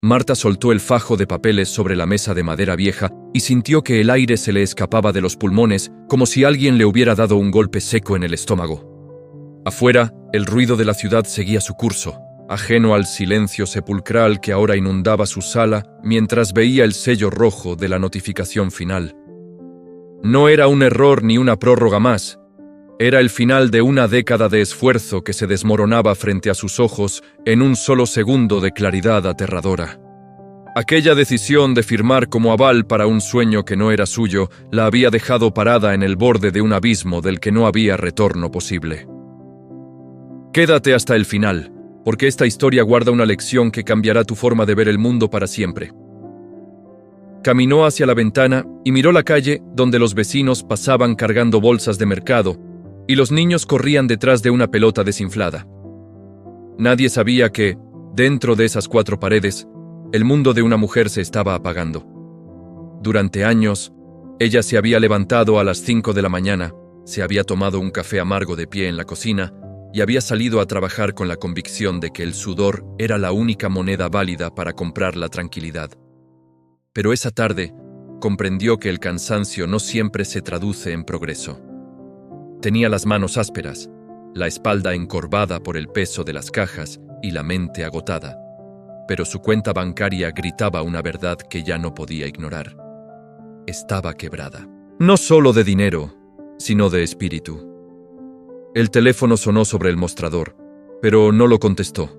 Marta soltó el fajo de papeles sobre la mesa de madera vieja y sintió que el aire se le escapaba de los pulmones como si alguien le hubiera dado un golpe seco en el estómago. Afuera, el ruido de la ciudad seguía su curso, ajeno al silencio sepulcral que ahora inundaba su sala mientras veía el sello rojo de la notificación final. No era un error ni una prórroga más. Era el final de una década de esfuerzo que se desmoronaba frente a sus ojos en un solo segundo de claridad aterradora. Aquella decisión de firmar como aval para un sueño que no era suyo la había dejado parada en el borde de un abismo del que no había retorno posible. Quédate hasta el final, porque esta historia guarda una lección que cambiará tu forma de ver el mundo para siempre. Caminó hacia la ventana y miró la calle donde los vecinos pasaban cargando bolsas de mercado y los niños corrían detrás de una pelota desinflada. Nadie sabía que, dentro de esas 4 paredes, el mundo de una mujer se estaba apagando. Durante años, ella se había levantado a las 5 de la mañana, se había tomado un café amargo de pie en la cocina y había salido a trabajar con la convicción de que el sudor era la única moneda válida para comprar la tranquilidad. Pero esa tarde, comprendió que el cansancio no siempre se traduce en progreso. Tenía las manos ásperas, la espalda encorvada por el peso de las cajas y la mente agotada, pero su cuenta bancaria gritaba una verdad que ya no podía ignorar. Estaba quebrada. No solo de dinero, sino de espíritu. El teléfono sonó sobre el mostrador, pero no lo contestó.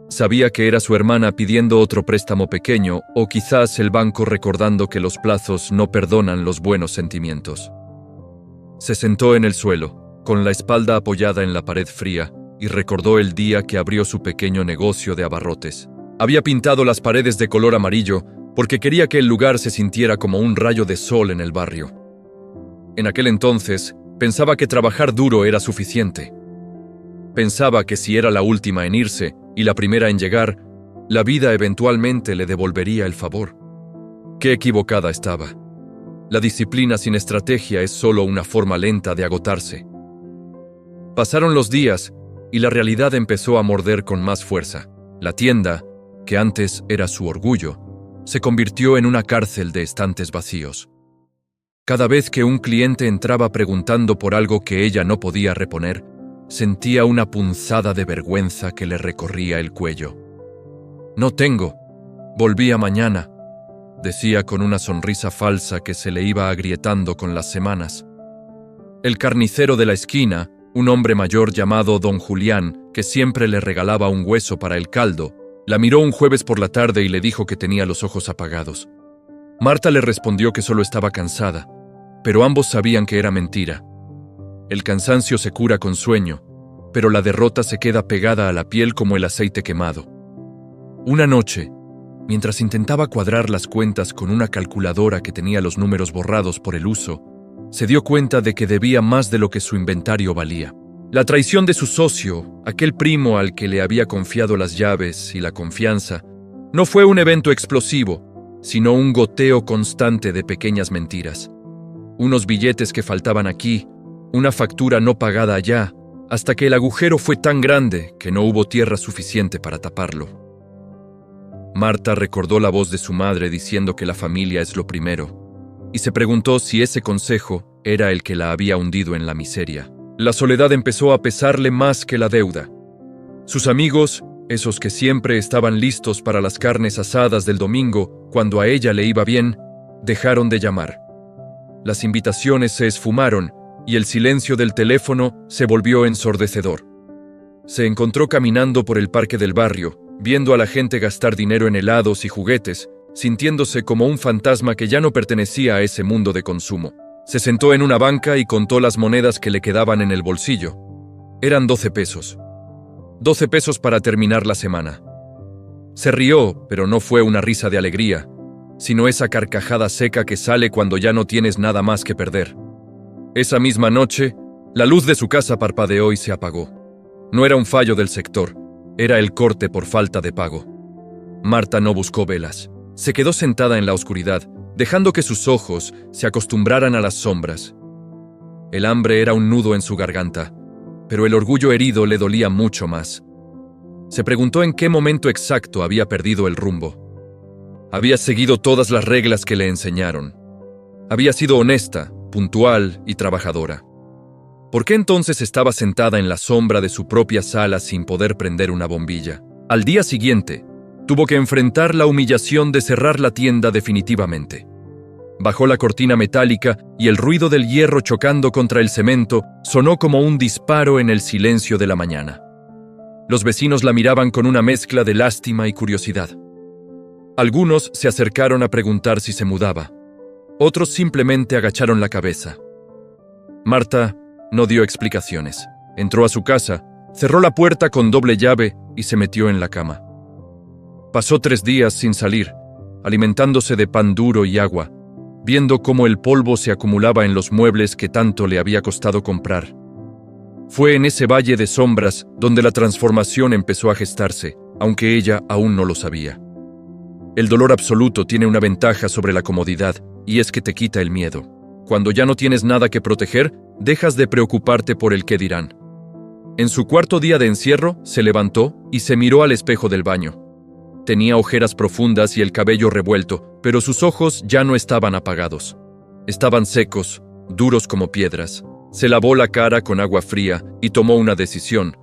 Sabía que era su hermana pidiendo otro préstamo pequeño o quizás el banco recordando que los plazos no perdonan los buenos sentimientos. Se sentó en el suelo, con la espalda apoyada en la pared fría, y recordó el día que abrió su pequeño negocio de abarrotes. Había pintado las paredes de color amarillo porque quería que el lugar se sintiera como un rayo de sol en el barrio. En aquel entonces, pensaba que trabajar duro era suficiente. Pensaba que si era la última en irse y la primera en llegar, la vida eventualmente le devolvería el favor. Qué equivocada estaba. La disciplina sin estrategia es solo una forma lenta de agotarse. Pasaron los días y la realidad empezó a morder con más fuerza. La tienda, que antes era su orgullo, se convirtió en una cárcel de estantes vacíos. Cada vez que un cliente entraba preguntando por algo que ella no podía reponer, sentía una punzada de vergüenza que le recorría el cuello. «No tengo. Volvía mañana», decía con una sonrisa falsa que se le iba agrietando con las semanas. El carnicero de la esquina, un hombre mayor llamado Don Julián, que siempre le regalaba un hueso para el caldo, la miró un jueves por la tarde y le dijo que tenía los ojos apagados. Marta le respondió que solo estaba cansada, pero ambos sabían que era mentira. El cansancio se cura con sueño, pero la derrota se queda pegada a la piel como el aceite quemado. Una noche, mientras intentaba cuadrar las cuentas con una calculadora que tenía los números borrados por el uso, se dio cuenta de que debía más de lo que su inventario valía. La traición de su socio, aquel primo al que le había confiado las llaves y la confianza, no fue un evento explosivo, sino un goteo constante de pequeñas mentiras. Unos billetes que faltaban aquí, una factura no pagada allá, hasta que el agujero fue tan grande que no hubo tierra suficiente para taparlo. Marta recordó la voz de su madre diciendo que la familia es lo primero, y se preguntó si ese consejo era el que la había hundido en la miseria. La soledad empezó a pesarle más que la deuda. Sus amigos, esos que siempre estaban listos para las carnes asadas del domingo cuando a ella le iba bien, dejaron de llamar. Las invitaciones se esfumaron y el silencio del teléfono se volvió ensordecedor. Se encontró caminando por el parque del barrio, viendo a la gente gastar dinero en helados y juguetes, sintiéndose como un fantasma que ya no pertenecía a ese mundo de consumo. Se sentó en una banca y contó las monedas que le quedaban en el bolsillo. Eran 12 pesos. 12 pesos para terminar la semana. Se rió, pero no fue una risa de alegría, sino esa carcajada seca que sale cuando ya no tienes nada más que perder. Esa misma noche, la luz de su casa parpadeó y se apagó. No era un fallo del sector, era el corte por falta de pago. Marta no buscó velas. Se quedó sentada en la oscuridad, dejando que sus ojos se acostumbraran a las sombras. El hambre era un nudo en su garganta, pero el orgullo herido le dolía mucho más. Se preguntó en qué momento exacto había perdido el rumbo. Había seguido todas las reglas que le enseñaron. Había sido honesta, puntual y trabajadora. ¿Por qué entonces estaba sentada en la sombra de su propia sala sin poder prender una bombilla? Al día siguiente, tuvo que enfrentar la humillación de cerrar la tienda definitivamente. Bajó la cortina metálica y el ruido del hierro chocando contra el cemento sonó como un disparo en el silencio de la mañana. Los vecinos la miraban con una mezcla de lástima y curiosidad. Algunos se acercaron a preguntar si se mudaba. Otros simplemente agacharon la cabeza. Marta no dio explicaciones. Entró a su casa, cerró la puerta con doble llave y se metió en la cama. Pasó 3 días sin salir, alimentándose de pan duro y agua, viendo cómo el polvo se acumulaba en los muebles que tanto le había costado comprar. Fue en ese valle de sombras donde la transformación empezó a gestarse, aunque ella aún no lo sabía. El dolor absoluto tiene una ventaja sobre la comodidad, y es que te quita el miedo. Cuando ya no tienes nada que proteger, dejas de preocuparte por el qué dirán. En su 4.º día de encierro, se levantó y se miró al espejo del baño. Tenía ojeras profundas y el cabello revuelto, pero sus ojos ya no estaban apagados. Estaban secos, duros como piedras. Se lavó la cara con agua fría y tomó una decisión.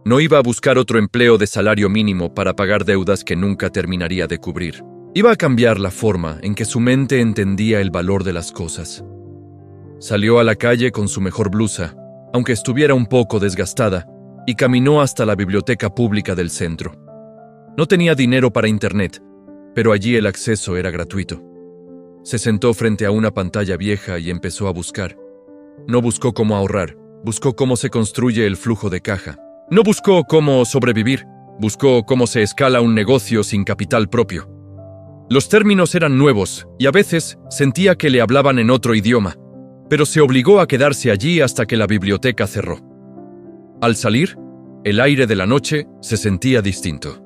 No iba a buscar otro empleo de salario mínimo para pagar deudas que nunca terminaría de cubrir. Iba a cambiar la forma en que su mente entendía el valor de las cosas. Salió a la calle con su mejor blusa, aunque estuviera un poco desgastada, y caminó hasta la biblioteca pública del centro. No tenía dinero para internet, pero allí el acceso era gratuito. Se sentó frente a una pantalla vieja y empezó a buscar. No buscó cómo ahorrar, buscó cómo se construye el flujo de caja. No buscó cómo sobrevivir, buscó cómo se escala un negocio sin capital propio. Los términos eran nuevos y a veces sentía que le hablaban en otro idioma, pero se obligó a quedarse allí hasta que la biblioteca cerró. Al salir, el aire de la noche se sentía distinto.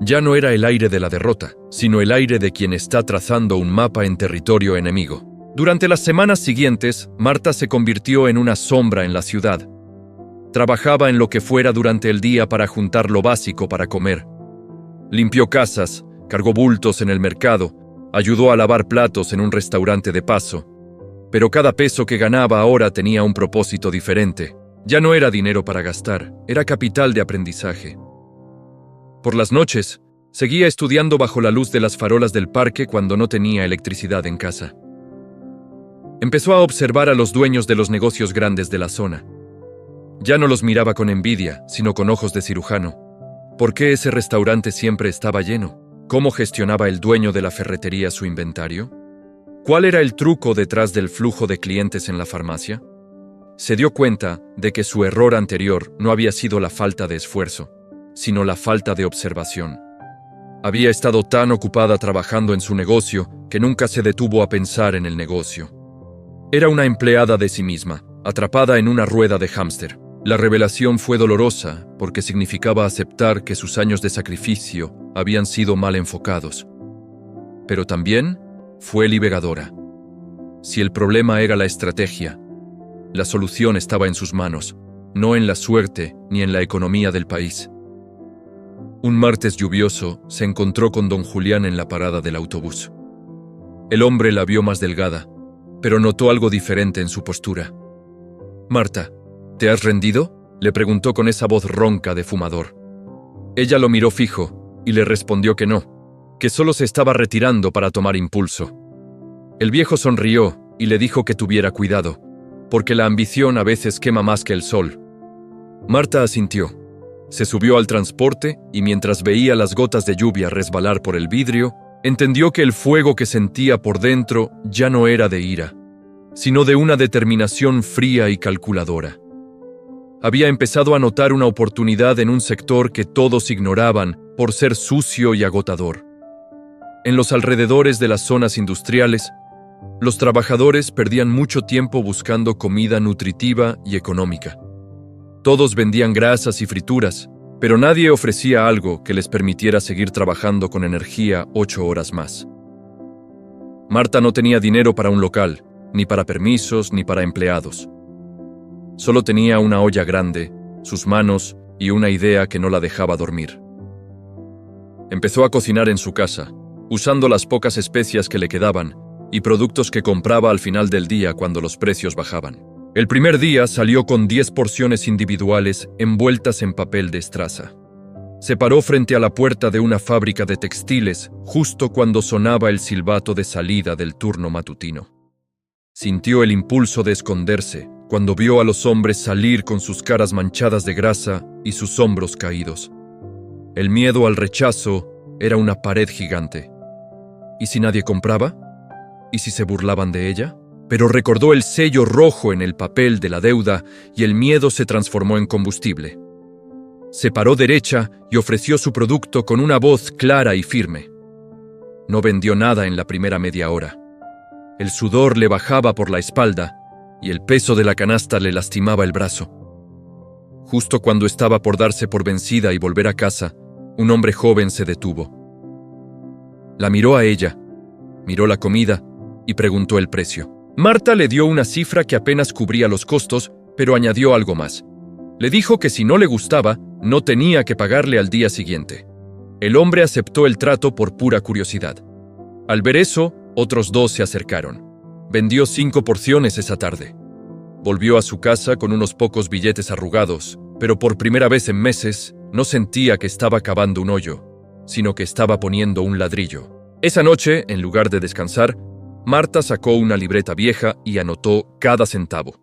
Ya no era el aire de la derrota, sino el aire de quien está trazando un mapa en territorio enemigo. Durante las semanas siguientes, Marta se convirtió en una sombra en la ciudad. Trabajaba en lo que fuera durante el día para juntar lo básico para comer. Limpió casas, cargó bultos en el mercado, ayudó a lavar platos en un restaurante de paso. Pero cada peso que ganaba ahora tenía un propósito diferente. Ya no era dinero para gastar, era capital de aprendizaje. Por las noches, seguía estudiando bajo la luz de las farolas del parque cuando no tenía electricidad en casa. Empezó a observar a los dueños de los negocios grandes de la zona. Ya no los miraba con envidia, sino con ojos de cirujano. ¿Por qué ese restaurante siempre estaba lleno? ¿Cómo gestionaba el dueño de la ferretería su inventario? ¿Cuál era el truco detrás del flujo de clientes en la farmacia? Se dio cuenta de que su error anterior no había sido la falta de esfuerzo, sino la falta de observación. Había estado tan ocupada trabajando en su negocio que nunca se detuvo a pensar en el negocio. Era una empleada de sí misma, atrapada en una rueda de hámster. La revelación fue dolorosa porque significaba aceptar que sus años de sacrificio habían sido mal enfocados. Pero también fue liberadora. Si el problema era la estrategia, la solución estaba en sus manos, no en la suerte ni en la economía del país. Un martes lluvioso se encontró con don Julián en la parada del autobús. El hombre la vio más delgada, pero notó algo diferente en su postura. «Marta, ¿te has rendido?», le preguntó con esa voz ronca de fumador. Ella lo miró fijo y le respondió que no, que solo se estaba retirando para tomar impulso. El viejo sonrió y le dijo que tuviera cuidado, porque la ambición a veces quema más que el sol. Marta asintió. Se subió al transporte y mientras veía las gotas de lluvia resbalar por el vidrio, entendió que el fuego que sentía por dentro ya no era de ira, sino de una determinación fría y calculadora. Había empezado a notar una oportunidad en un sector que todos ignoraban por ser sucio y agotador. En los alrededores de las zonas industriales, los trabajadores perdían mucho tiempo buscando comida nutritiva y económica. Todos vendían grasas y frituras, pero nadie ofrecía algo que les permitiera seguir trabajando con energía 8 horas más. Marta no tenía dinero para un local, ni para permisos, ni para empleados. Solo tenía una olla grande, sus manos y una idea que no la dejaba dormir. Empezó a cocinar en su casa, usando las pocas especias que le quedaban y productos que compraba al final del día cuando los precios bajaban. El primer día salió con 10 porciones individuales envueltas en papel de estraza. Se paró frente a la puerta de una fábrica de textiles justo cuando sonaba el silbato de salida del turno matutino. Sintió el impulso de esconderse cuando vio a los hombres salir con sus caras manchadas de grasa y sus hombros caídos. El miedo al rechazo era una pared gigante. ¿Y si nadie compraba? ¿Y si se burlaban de ella? Pero recordó el sello rojo en el papel de la deuda y el miedo se transformó en combustible. Se paró derecha y ofreció su producto con una voz clara y firme. No vendió nada en la primera media hora. El sudor le bajaba por la espalda y el peso de la canasta le lastimaba el brazo. Justo cuando estaba por darse por vencida y volver a casa, un hombre joven se detuvo. La miró a ella, miró la comida y preguntó el precio. Marta le dio una cifra que apenas cubría los costos, pero añadió algo más. Le dijo que si no le gustaba, no tenía que pagarle al día siguiente. El hombre aceptó el trato por pura curiosidad. Al ver eso, otros 2 se acercaron. Vendió 5 porciones esa tarde. Volvió a su casa con unos pocos billetes arrugados, pero por primera vez en meses no sentía que estaba cavando un hoyo, sino que estaba poniendo un ladrillo. Esa noche, en lugar de descansar, Marta sacó una libreta vieja y anotó cada centavo.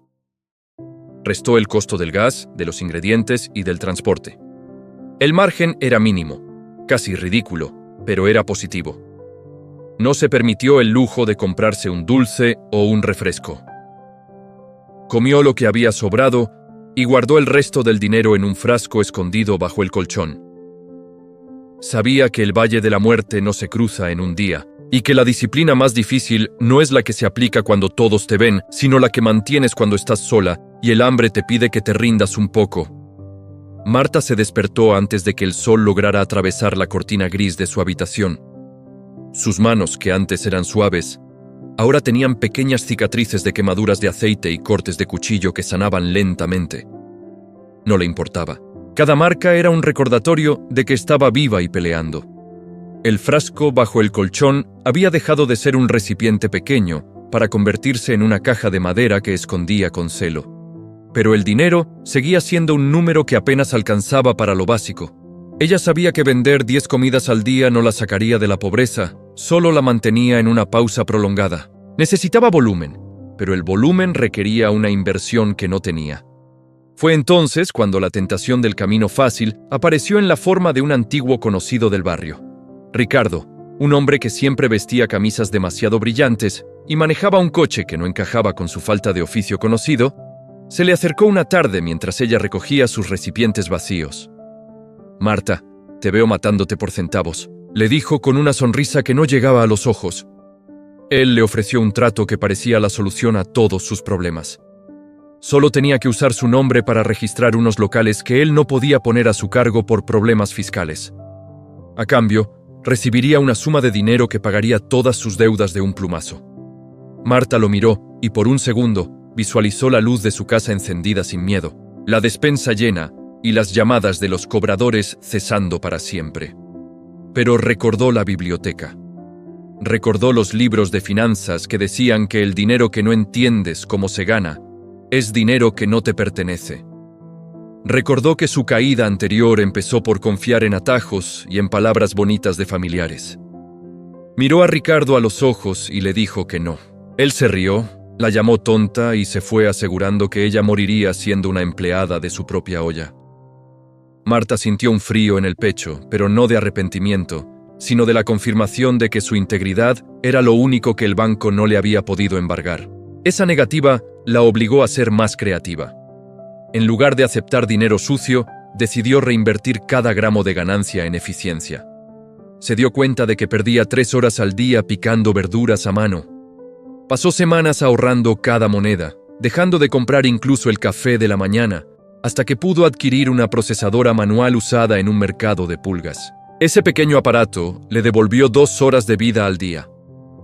Restó el costo del gas, de los ingredientes y del transporte. El margen era mínimo, casi ridículo, pero era positivo. No se permitió el lujo de comprarse un dulce o un refresco. Comió lo que había sobrado y guardó el resto del dinero en un frasco escondido bajo el colchón. Sabía que el valle de la muerte no se cruza en un día, y que la disciplina más difícil no es la que se aplica cuando todos te ven, sino la que mantienes cuando estás sola y el hambre te pide que te rindas un poco. Marta se despertó antes de que el sol lograra atravesar la cortina gris de su habitación. Sus manos, que antes eran suaves, ahora tenían pequeñas cicatrices de quemaduras de aceite y cortes de cuchillo que sanaban lentamente. No le importaba. Cada marca era un recordatorio de que estaba viva y peleando. El frasco bajo el colchón había dejado de ser un recipiente pequeño para convertirse en una caja de madera que escondía con celo. Pero el dinero seguía siendo un número que apenas alcanzaba para lo básico. Ella sabía que vender 10 comidas al día no la sacaría de la pobreza, solo la mantenía en una pausa prolongada. Necesitaba volumen, pero el volumen requería una inversión que no tenía. Fue entonces cuando la tentación del camino fácil apareció en la forma de un antiguo conocido del barrio. Ricardo, un hombre que siempre vestía camisas demasiado brillantes y manejaba un coche que no encajaba con su falta de oficio conocido, se le acercó una tarde mientras ella recogía sus recipientes vacíos. «Marta, te veo matándote por centavos», le dijo con una sonrisa que no llegaba a los ojos. Él le ofreció un trato que parecía la solución a todos sus problemas. Solo tenía que usar su nombre para registrar unos locales que él no podía poner a su cargo por problemas fiscales. A cambio, recibiría una suma de dinero que pagaría todas sus deudas de un plumazo. Marta lo miró y por un segundo visualizó la luz de su casa encendida sin miedo, la despensa llena y las llamadas de los cobradores cesando para siempre. Pero recordó la biblioteca. Recordó los libros de finanzas que decían que el dinero que no entiendes cómo se gana es dinero que no te pertenece. Recordó que su caída anterior empezó por confiar en atajos y en palabras bonitas de familiares. Miró a Ricardo a los ojos y le dijo que no. Él se rió, la llamó tonta y se fue asegurando que ella moriría siendo una empleada de su propia olla. Marta sintió un frío en el pecho, pero no de arrepentimiento, sino de la confirmación de que su integridad era lo único que el banco no le había podido embargar. Esa negativa la obligó a ser más creativa. En lugar de aceptar dinero sucio, decidió reinvertir cada gramo de ganancia en eficiencia. Se dio cuenta de que perdía 3 horas al día picando verduras a mano. Pasó semanas ahorrando cada moneda, dejando de comprar incluso el café de la mañana, hasta que pudo adquirir una procesadora manual usada en un mercado de pulgas. Ese pequeño aparato le devolvió 2 horas de vida al día.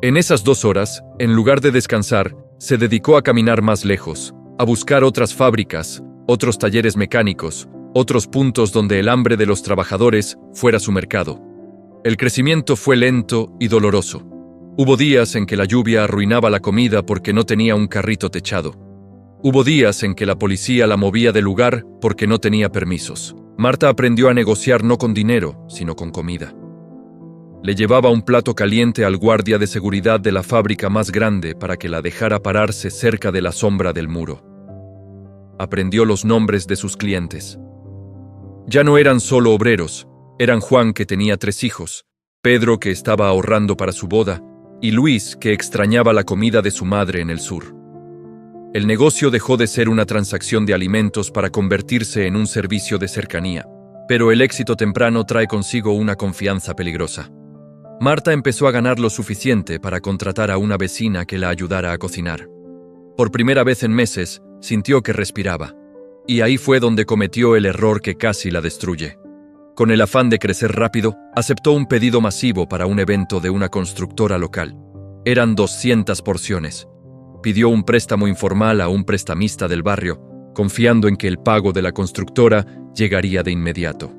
En esas 2 horas, en lugar de descansar, se dedicó a caminar más lejos, a buscar otras fábricas, otros talleres mecánicos, otros puntos donde el hambre de los trabajadores fuera su mercado. El crecimiento fue lento y doloroso. Hubo días en que la lluvia arruinaba la comida porque no tenía un carrito techado. Hubo días en que la policía la movía del lugar porque no tenía permisos. Marta aprendió a negociar no con dinero, sino con comida. Le llevaba un plato caliente al guardia de seguridad de la fábrica más grande para que la dejara pararse cerca de la sombra del muro. Aprendió los nombres de sus clientes. Ya no eran solo obreros, eran Juan, que tenía 3 hijos, Pedro, que estaba ahorrando para su boda, y Luis, que extrañaba la comida de su madre en el sur. El negocio dejó de ser una transacción de alimentos para convertirse en un servicio de cercanía, pero el éxito temprano trae consigo una confianza peligrosa. Marta empezó a ganar lo suficiente para contratar a una vecina que la ayudara a cocinar. Por primera vez en meses, sintió que respiraba, y ahí fue donde cometió el error que casi la destruye. Con el afán de crecer rápido, aceptó un pedido masivo para un evento de una constructora local. Eran 200 porciones. Pidió un préstamo informal a un prestamista del barrio, confiando en que el pago de la constructora llegaría de inmediato.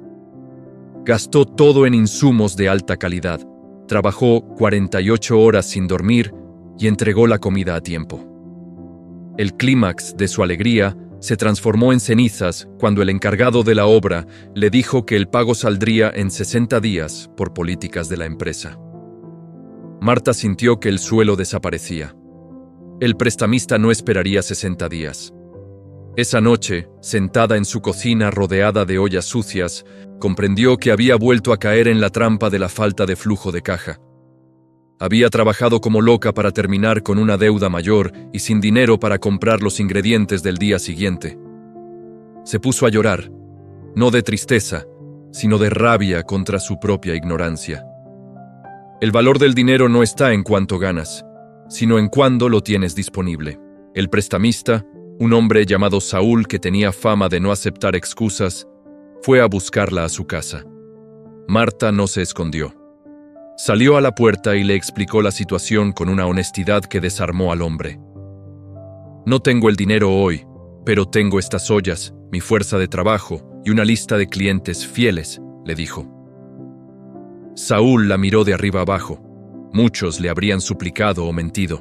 Gastó todo en insumos de alta calidad, trabajó 48 horas sin dormir y entregó la comida a tiempo. El clímax de su alegría se transformó en cenizas cuando el encargado de la obra le dijo que el pago saldría en 60 días por políticas de la empresa. Marta sintió que el suelo desaparecía. El prestamista no esperaría 60 días. Esa noche, sentada en su cocina rodeada de ollas sucias, comprendió que había vuelto a caer en la trampa de la falta de flujo de caja. Había trabajado como loca para terminar con una deuda mayor y sin dinero para comprar los ingredientes del día siguiente. Se puso a llorar, no de tristeza, sino de rabia contra su propia ignorancia. El valor del dinero no está en cuánto ganas, sino en cuándo lo tienes disponible. El prestamista, un hombre llamado Saúl que tenía fama de no aceptar excusas, fue a buscarla a su casa. Marta no se escondió. Salió a la puerta y le explicó la situación con una honestidad que desarmó al hombre. No tengo el dinero hoy, pero tengo estas ollas, mi fuerza de trabajo y una lista de clientes fieles, le dijo. Saúl la miró de arriba abajo. Muchos le habrían suplicado o mentido.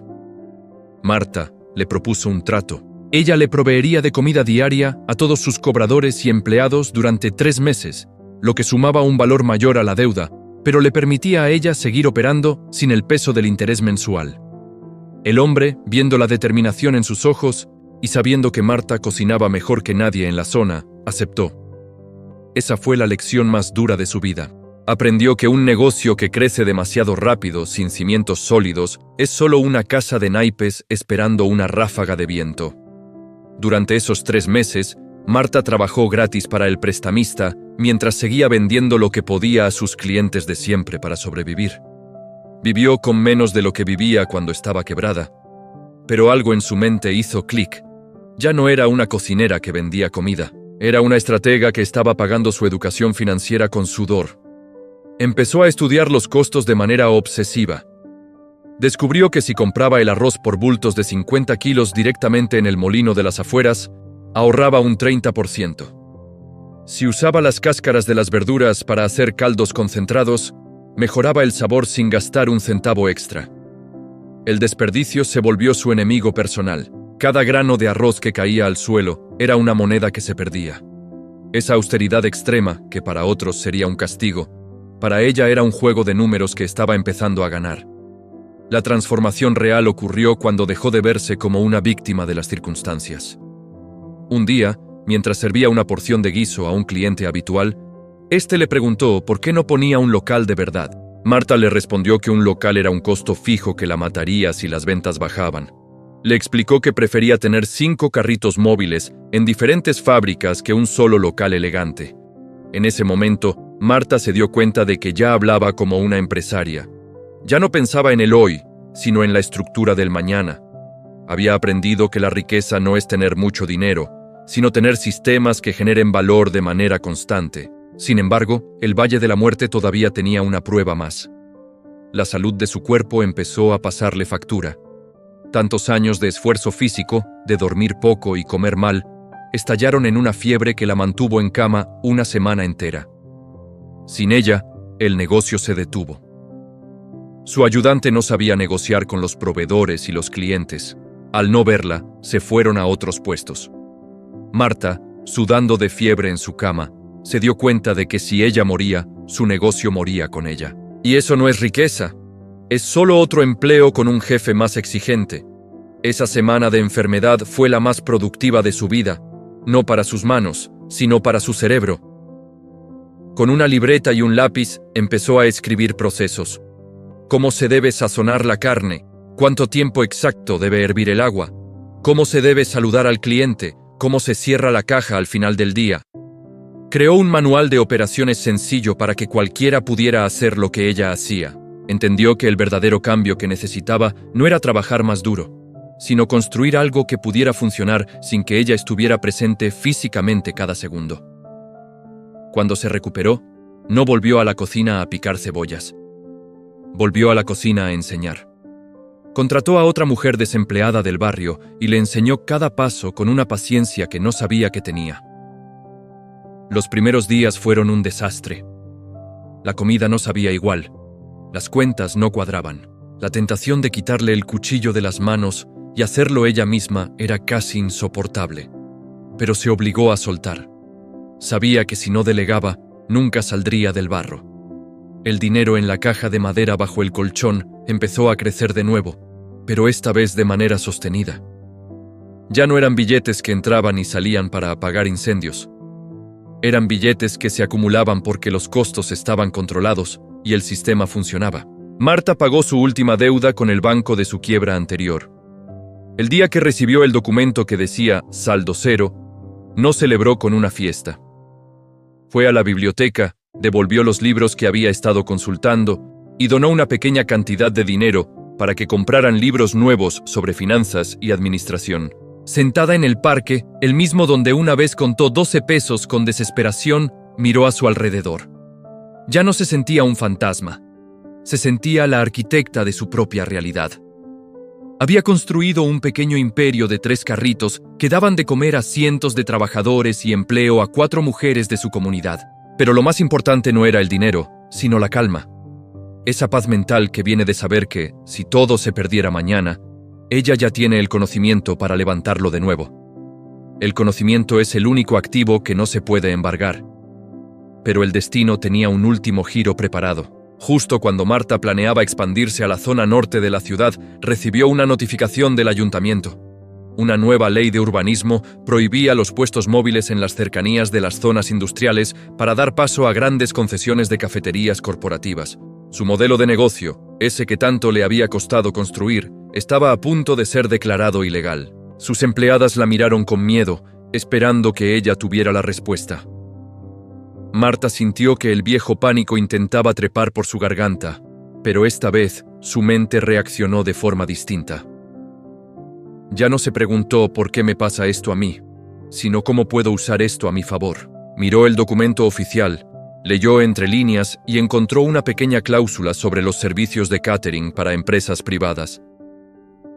Marta le propuso un trato. Ella le proveería de comida diaria a todos sus cobradores y empleados durante 3 meses, lo que sumaba un valor mayor a la deuda, pero le permitía a ella seguir operando sin el peso del interés mensual. El hombre, viendo la determinación en sus ojos y sabiendo que Marta cocinaba mejor que nadie en la zona, aceptó. Esa fue la lección más dura de su vida. Aprendió que un negocio que crece demasiado rápido, sin cimientos sólidos, es solo una casa de naipes esperando una ráfaga de viento. Durante esos 3 meses, Marta trabajó gratis para el prestamista mientras seguía vendiendo lo que podía a sus clientes de siempre para sobrevivir. Vivió con menos de lo que vivía cuando estaba quebrada. Pero algo en su mente hizo clic. Ya no era una cocinera que vendía comida. Era una estratega que estaba pagando su educación financiera con sudor. Empezó a estudiar los costos de manera obsesiva. Descubrió que si compraba el arroz por bultos de 50 kilos directamente en el molino de las afueras, ahorraba un 30%. Si usaba las cáscaras de las verduras para hacer caldos concentrados, mejoraba el sabor sin gastar un centavo extra. El desperdicio se volvió su enemigo personal. Cada grano de arroz que caía al suelo era una moneda que se perdía. Esa austeridad extrema, que para otros sería un castigo, para ella era un juego de números que estaba empezando a ganar. La transformación real ocurrió cuando dejó de verse como una víctima de las circunstancias. Un día, mientras servía una porción de guiso a un cliente habitual, este le preguntó por qué no ponía un local de verdad. Marta le respondió que un local era un costo fijo que la mataría si las ventas bajaban. Le explicó que prefería tener 5 carritos móviles en diferentes fábricas que un solo local elegante. En ese momento, Marta se dio cuenta de que ya hablaba como una empresaria. Ya no pensaba en el hoy, sino en la estructura del mañana. Había aprendido que la riqueza no es tener mucho dinero, sino tener sistemas que generen valor de manera constante. Sin embargo, el Valle de la Muerte todavía tenía una prueba más. La salud de su cuerpo empezó a pasarle factura. Tantos años de esfuerzo físico, de dormir poco y comer mal, estallaron en una fiebre que la mantuvo en cama una semana entera. Sin ella, el negocio se detuvo. Su ayudante no sabía negociar con los proveedores y los clientes. Al no verla, se fueron a otros puestos. Marta, sudando de fiebre en su cama, se dio cuenta de que si ella moría, su negocio moría con ella. Y eso no es riqueza. Es solo otro empleo con un jefe más exigente. Esa semana de enfermedad fue la más productiva de su vida, no para sus manos, sino para su cerebro. Con una libreta y un lápiz, empezó a escribir procesos. Cómo se debe sazonar la carne, cuánto tiempo exacto debe hervir el agua, cómo se debe saludar al cliente, cómo se cierra la caja al final del día. Creó un manual de operaciones sencillo para que cualquiera pudiera hacer lo que ella hacía. Entendió que el verdadero cambio que necesitaba no era trabajar más duro, sino construir algo que pudiera funcionar sin que ella estuviera presente físicamente cada segundo. Cuando se recuperó, no volvió a la cocina a picar cebollas. Volvió a la cocina a enseñar. Contrató a otra mujer desempleada del barrio y le enseñó cada paso con una paciencia que no sabía que tenía. Los primeros días fueron un desastre. La comida no sabía igual. Las cuentas no cuadraban. La tentación de quitarle el cuchillo de las manos y hacerlo ella misma era casi insoportable. Pero se obligó a soltar. Sabía que si no delegaba, nunca saldría del barro. El dinero en la caja de madera bajo el colchón empezó a crecer de nuevo, pero esta vez de manera sostenida. Ya no eran billetes que entraban y salían para apagar incendios. Eran billetes que se acumulaban porque los costos estaban controlados y el sistema funcionaba. Marta pagó su última deuda con el banco de su quiebra anterior. El día que recibió el documento que decía saldo cero, no celebró con una fiesta. Fue a la biblioteca, devolvió los libros que había estado consultando y donó una pequeña cantidad de dinero para que compraran libros nuevos sobre finanzas y administración. Sentada en el parque, el mismo donde una vez contó 12 pesos con desesperación, miró a su alrededor. Ya no se sentía un fantasma. Se sentía la arquitecta de su propia realidad. Había construido un pequeño imperio de 3 carritos que daban de comer a cientos de trabajadores y empleo a 4 mujeres de su comunidad. Pero lo más importante no era el dinero, sino la calma. Esa paz mental que viene de saber que, si todo se perdiera mañana, ella ya tiene el conocimiento para levantarlo de nuevo. El conocimiento es el único activo que no se puede embargar. Pero el destino tenía un último giro preparado. Justo cuando Marta planeaba expandirse a la zona norte de la ciudad, recibió una notificación del ayuntamiento. Una nueva ley de urbanismo prohibía los puestos móviles en las cercanías de las zonas industriales para dar paso a grandes concesiones de cafeterías corporativas. Su modelo de negocio, ese que tanto le había costado construir, estaba a punto de ser declarado ilegal. Sus empleadas la miraron con miedo, esperando que ella tuviera la respuesta. Marta sintió que el viejo pánico intentaba trepar por su garganta, pero esta vez su mente reaccionó de forma distinta. Ya no se preguntó por qué me pasa esto a mí, sino cómo puedo usar esto a mi favor. Miró el documento oficial, leyó entre líneas y encontró una pequeña cláusula sobre los servicios de catering para empresas privadas.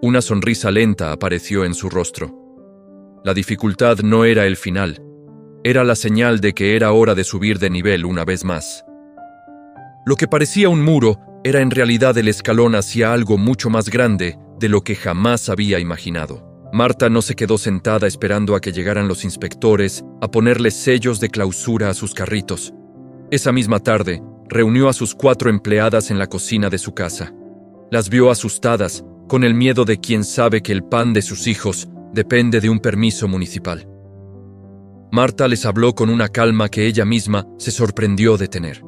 Una sonrisa lenta apareció en su rostro. La dificultad no era el final, era la señal de que era hora de subir de nivel una vez más. Lo que parecía un muro era en realidad el escalón hacia algo mucho más grande de lo que jamás había imaginado. Marta no se quedó sentada esperando a que llegaran los inspectores a ponerle sellos de clausura a sus carritos. Esa misma tarde, reunió a sus 4 empleadas en la cocina de su casa. Las vio asustadas, con el miedo de quien sabe que el pan de sus hijos depende de un permiso municipal. Marta les habló con una calma que ella misma se sorprendió de tener.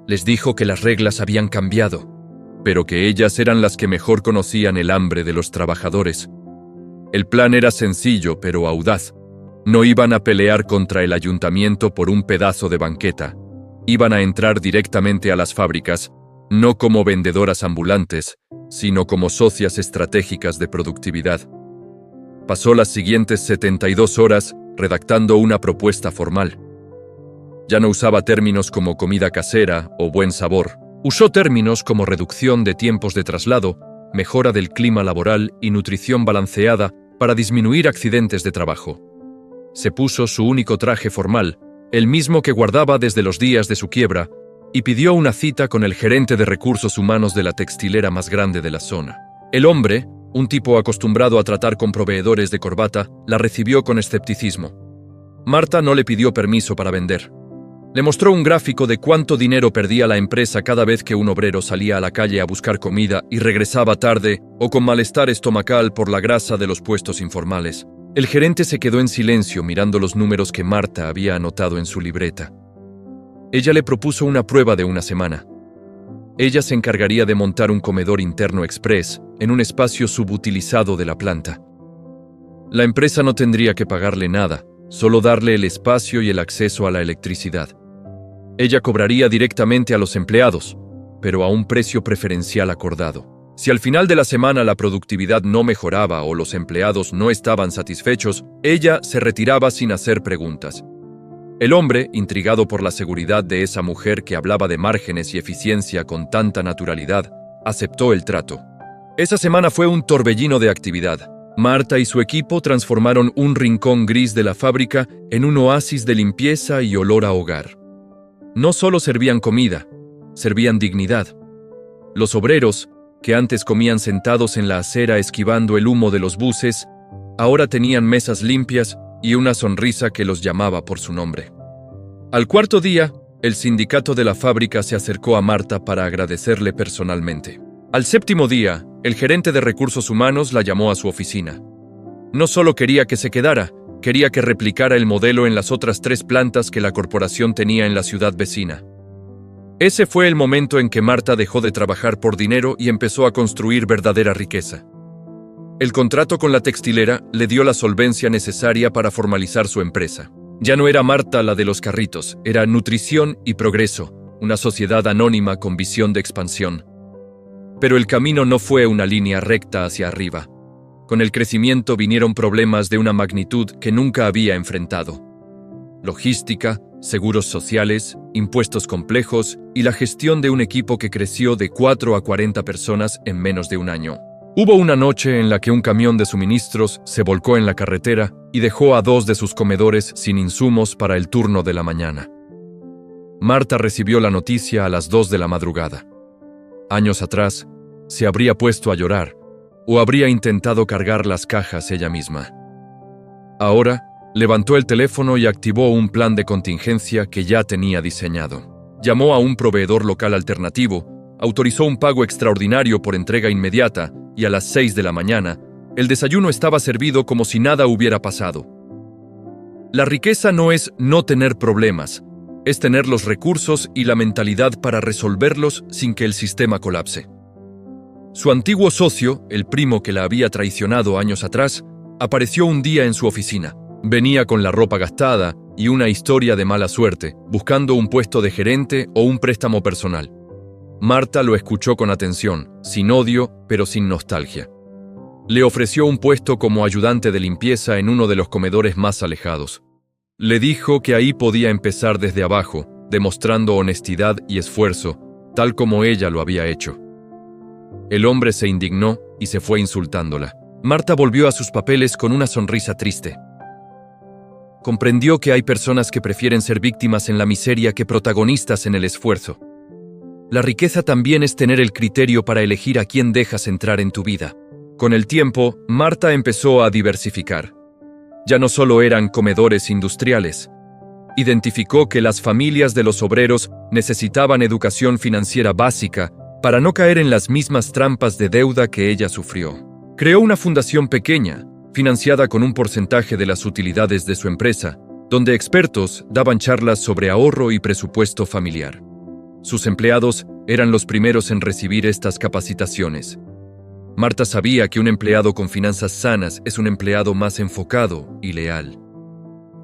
Les dijo que las reglas habían cambiado, pero que ellas eran las que mejor conocían el hambre de los trabajadores. El plan era sencillo, pero audaz. No iban a pelear contra el ayuntamiento por un pedazo de banqueta. Iban a entrar directamente a las fábricas, no como vendedoras ambulantes, sino como socias estratégicas de productividad. Pasó las siguientes 72 horas redactando una propuesta formal. Ya no usaba términos como comida casera o buen sabor. Usó términos como reducción de tiempos de traslado, mejora del clima laboral y nutrición balanceada para disminuir accidentes de trabajo. se puso su único traje formal, el mismo que guardaba desde los días de su quiebra, y pidió una cita con el gerente de recursos humanos de la textilera más grande de la zona. El hombre, un tipo acostumbrado a tratar con proveedores de corbata, la recibió con escepticismo. Marta no le pidió permiso para vender. Le mostró un gráfico de cuánto dinero perdía la empresa cada vez que un obrero salía a la calle a buscar comida y regresaba tarde o con malestar estomacal por la grasa de los puestos informales. El gerente se quedó en silencio mirando los números que Marta había anotado en su libreta. Ella le propuso una prueba de una semana. Ella se encargaría de montar un comedor interno express en un espacio subutilizado de la planta. La empresa no tendría que pagarle nada, solo darle el espacio y el acceso a la electricidad. Ella cobraría directamente a los empleados, pero a un precio preferencial acordado. Si al final de la semana la productividad no mejoraba o los empleados no estaban satisfechos, ella se retiraba sin hacer preguntas. El hombre, intrigado por la seguridad de esa mujer que hablaba de márgenes y eficiencia con tanta naturalidad, aceptó el trato. Esa semana fue un torbellino de actividad. Marta y su equipo transformaron un rincón gris de la fábrica en un oasis de limpieza y olor a hogar. No solo servían comida, servían dignidad. Los obreros, que antes comían sentados en la acera esquivando el humo de los buses, ahora tenían mesas limpias y una sonrisa que los llamaba por su nombre. Al cuarto día, el sindicato de la fábrica se acercó a Marta para agradecerle personalmente. Al séptimo día, el gerente de recursos humanos la llamó a su oficina. No solo quería que se quedara, quería que replicara el modelo en las otras 3 plantas que la corporación tenía en la ciudad vecina. Ese fue el momento en que Marta dejó de trabajar por dinero y empezó a construir verdadera riqueza. El contrato con la textilera le dio la solvencia necesaria para formalizar su empresa. Ya no era Marta la de los carritos, era Nutrición y Progreso, una sociedad anónima con visión de expansión. Pero el camino no fue una línea recta hacia arriba. Con el crecimiento vinieron problemas de una magnitud que nunca había enfrentado. Logística, seguros sociales, impuestos complejos y la gestión de un equipo que creció de 4 a 40 personas en menos de un año. Hubo una noche en la que un camión de suministros se volcó en la carretera y dejó a 2 de sus comedores sin insumos para el turno de la mañana. Marta recibió la noticia a las 2 de la madrugada. Años atrás, se habría puesto a llorar o habría intentado cargar las cajas ella misma. Ahora, levantó el teléfono y activó un plan de contingencia que ya tenía diseñado. Llamó a un proveedor local alternativo, autorizó un pago extraordinario por entrega inmediata y a las 6 de la mañana, el desayuno estaba servido como si nada hubiera pasado. La riqueza no es no tener problemas, es tener los recursos y la mentalidad para resolverlos sin que el sistema colapse. Su antiguo socio, el primo que la había traicionado años atrás, apareció un día en su oficina. Venía con la ropa gastada y una historia de mala suerte, buscando un puesto de gerente o un préstamo personal. Marta lo escuchó con atención, sin odio, pero sin nostalgia. Le ofreció un puesto como ayudante de limpieza en uno de los comedores más alejados. Le dijo que ahí podía empezar desde abajo, demostrando honestidad y esfuerzo, tal como ella lo había hecho. El hombre se indignó y se fue insultándola. Marta volvió a sus papeles con una sonrisa triste. Comprendió que hay personas que prefieren ser víctimas en la miseria que protagonistas en el esfuerzo. La riqueza también es tener el criterio para elegir a quién dejas entrar en tu vida. Con el tiempo, Marta empezó a diversificar. Ya no solo eran comedores industriales. Identificó que las familias de los obreros necesitaban educación financiera básica para no caer en las mismas trampas de deuda que ella sufrió. Creó una fundación pequeña, financiada con un porcentaje de las utilidades de su empresa, donde expertos daban charlas sobre ahorro y presupuesto familiar. Sus empleados eran los primeros en recibir estas capacitaciones. Marta sabía que un empleado con finanzas sanas es un empleado más enfocado y leal.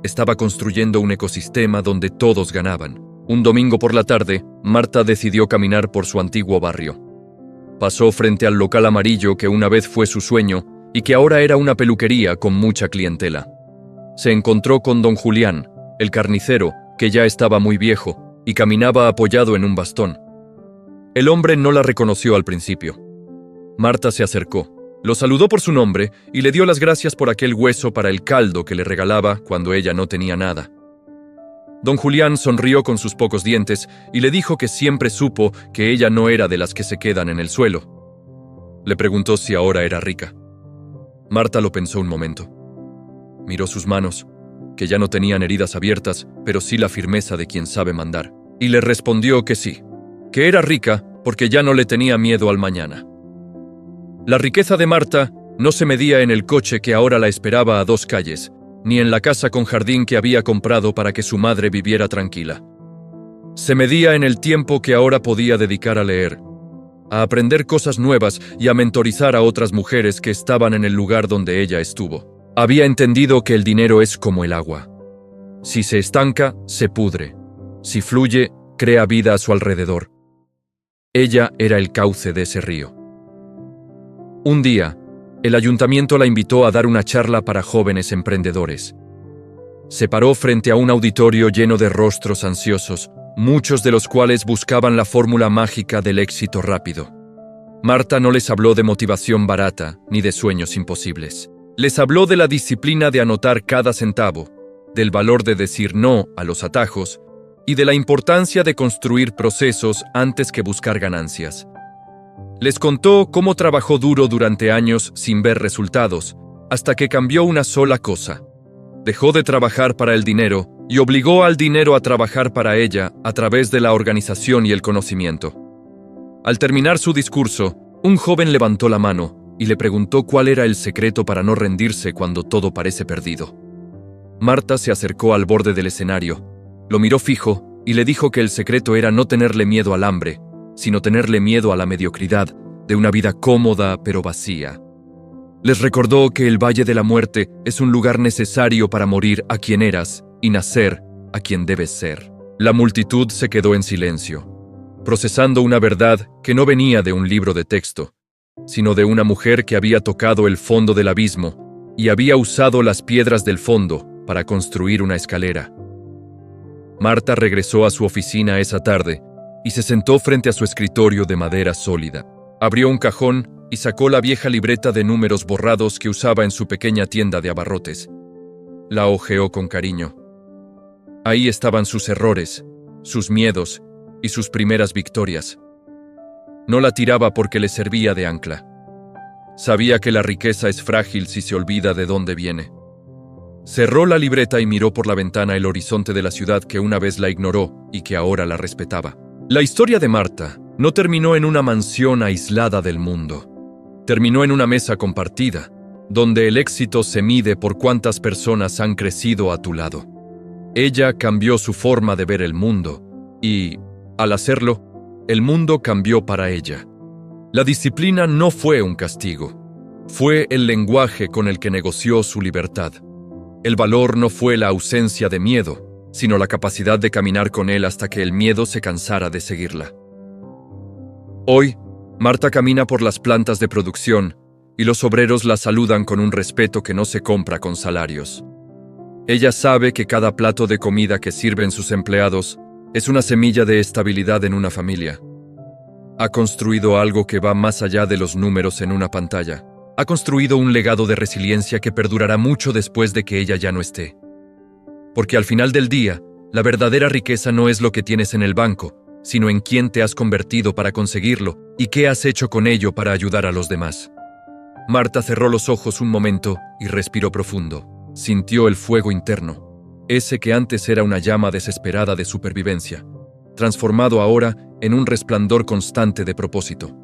Estaba construyendo un ecosistema donde todos ganaban. Un domingo por la tarde, Marta decidió caminar por su antiguo barrio. Pasó frente al local amarillo que una vez fue su sueño y que ahora era una peluquería con mucha clientela. Se encontró con don Julián, el carnicero, que ya estaba muy viejo y caminaba apoyado en un bastón. El hombre no la reconoció al principio. Marta se acercó. Lo saludó por su nombre y le dio las gracias por aquel hueso para el caldo que le regalaba cuando ella no tenía nada. Don Julián sonrió con sus pocos dientes y le dijo que siempre supo que ella no era de las que se quedan en el suelo. Le preguntó si ahora era rica. Marta lo pensó un momento. Miró sus manos, que ya no tenían heridas abiertas, pero sí la firmeza de quien sabe mandar, y le respondió que sí, que era rica porque ya no le tenía miedo al mañana. La riqueza de Marta no se medía en el coche que ahora la esperaba a 2 calles, ni en la casa con jardín que había comprado para que su madre viviera tranquila. Se medía en el tiempo que ahora podía dedicar a leer, a aprender cosas nuevas y a mentorizar a otras mujeres que estaban en el lugar donde ella estuvo. Había entendido que el dinero es como el agua. Si se estanca, se pudre. Si fluye, crea vida a su alrededor. Ella era el cauce de ese río. Un día, el ayuntamiento la invitó a dar una charla para jóvenes emprendedores. Se paró frente a un auditorio lleno de rostros ansiosos, muchos de los cuales buscaban la fórmula mágica del éxito rápido. Marta no les habló de motivación barata ni de sueños imposibles. Les habló de la disciplina de anotar cada centavo, del valor de decir no a los atajos y de la importancia de construir procesos antes que buscar ganancias. Les contó cómo trabajó duro durante años sin ver resultados, hasta que cambió una sola cosa. Dejó de trabajar para el dinero y obligó al dinero a trabajar para ella a través de la organización y el conocimiento. Al terminar su discurso, un joven levantó la mano y le preguntó cuál era el secreto para no rendirse cuando todo parece perdido. Marta se acercó al borde del escenario, lo miró fijo y le dijo que el secreto era no tenerle miedo al hambre, sino tenerle miedo a la mediocridad de una vida cómoda pero vacía. Les recordó que el Valle de la Muerte es un lugar necesario para morir a quien eras y nacer a quien debes ser. La multitud se quedó en silencio, procesando una verdad que no venía de un libro de texto, sino de una mujer que había tocado el fondo del abismo y había usado las piedras del fondo para construir una escalera. Marta regresó a su oficina esa tarde y se sentó frente a su escritorio de madera sólida. Abrió un cajón y sacó la vieja libreta de números borrados que usaba en su pequeña tienda de abarrotes. La hojeó con cariño. Ahí estaban sus errores, sus miedos y sus primeras victorias. No la tiraba porque le servía de ancla. Sabía que la riqueza es frágil si se olvida de dónde viene. Cerró la libreta y miró por la ventana el horizonte de la ciudad que una vez la ignoró y que ahora la respetaba. La historia de Marta no terminó en una mansión aislada del mundo. Terminó en una mesa compartida, donde el éxito se mide por cuántas personas han crecido a tu lado. Ella cambió su forma de ver el mundo y, al hacerlo, el mundo cambió para ella. La disciplina no fue un castigo, fue el lenguaje con el que negoció su libertad. El valor no fue la ausencia de miedo, sino la capacidad de caminar con él hasta que el miedo se cansara de seguirla. Hoy, Marta camina por las plantas de producción y los obreros la saludan con un respeto que no se compra con salarios. Ella sabe que cada plato de comida que sirven sus empleados es una semilla de estabilidad en una familia. Ha construido algo que va más allá de los números en una pantalla. Ha construido un legado de resiliencia que perdurará mucho después de que ella ya no esté. Porque al final del día, la verdadera riqueza no es lo que tienes en el banco, sino en quién te has convertido para conseguirlo y qué has hecho con ello para ayudar a los demás. Marta cerró los ojos un momento y respiró profundo. Sintió el fuego interno, ese que antes era una llama desesperada de supervivencia, transformado ahora en un resplandor constante de propósito.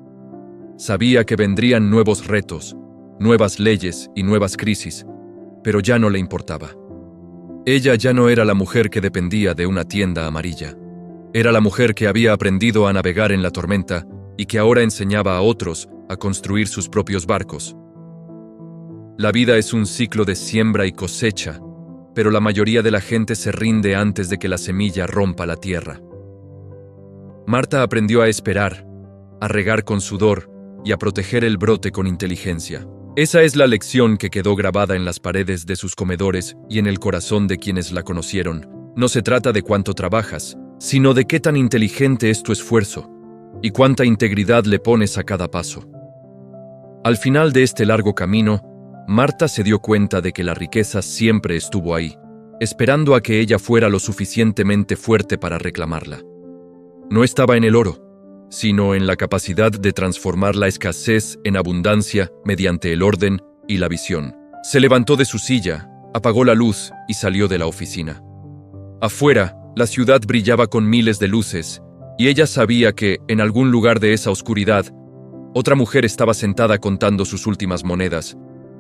Sabía que vendrían nuevos retos, nuevas leyes y nuevas crisis, pero ya no le importaba. Ella ya no era la mujer que dependía de una tienda amarilla. Era la mujer que había aprendido a navegar en la tormenta y que ahora enseñaba a otros a construir sus propios barcos. La vida es un ciclo de siembra y cosecha, pero la mayoría de la gente se rinde antes de que la semilla rompa la tierra. Marta aprendió a esperar, a regar con sudor y a proteger el brote con inteligencia. Esa es la lección que quedó grabada en las paredes de sus comedores y en el corazón de quienes la conocieron. No se trata de cuánto trabajas, sino de qué tan inteligente es tu esfuerzo y cuánta integridad le pones a cada paso. Al final de este largo camino, Marta se dio cuenta de que la riqueza siempre estuvo ahí, esperando a que ella fuera lo suficientemente fuerte para reclamarla. No estaba en el oro, sino en la capacidad de transformar la escasez en abundancia mediante el orden y la visión. Se levantó de su silla, apagó la luz y salió de la oficina. Afuera, la ciudad brillaba con miles de luces, y ella sabía que, en algún lugar de esa oscuridad, otra mujer estaba sentada contando sus últimas monedas,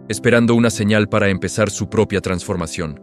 esperando una señal para empezar su propia transformación.